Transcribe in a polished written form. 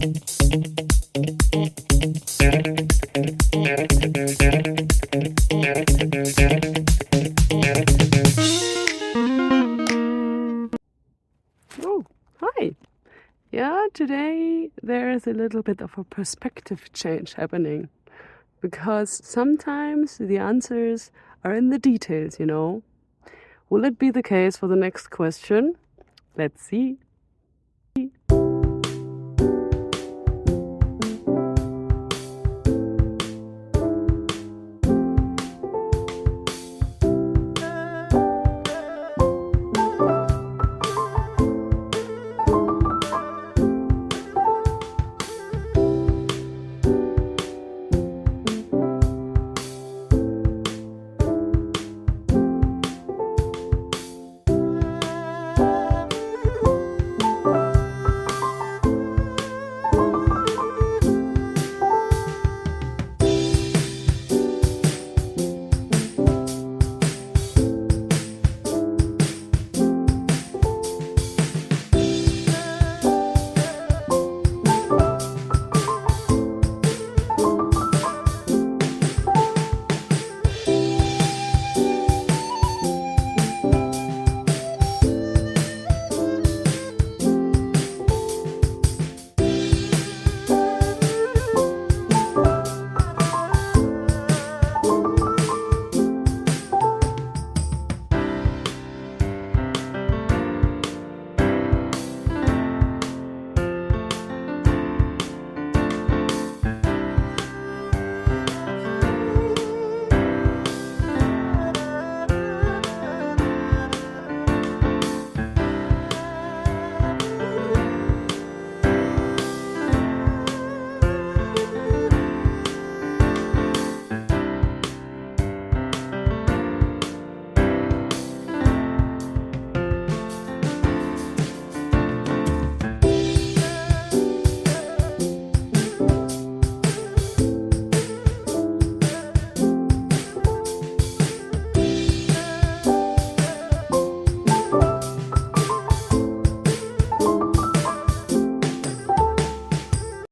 Oh, hi. Yeah, today there is a little bit of a perspective change happening because sometimes the answers are in the details, you know. Will it be the case for the next question? Let's see.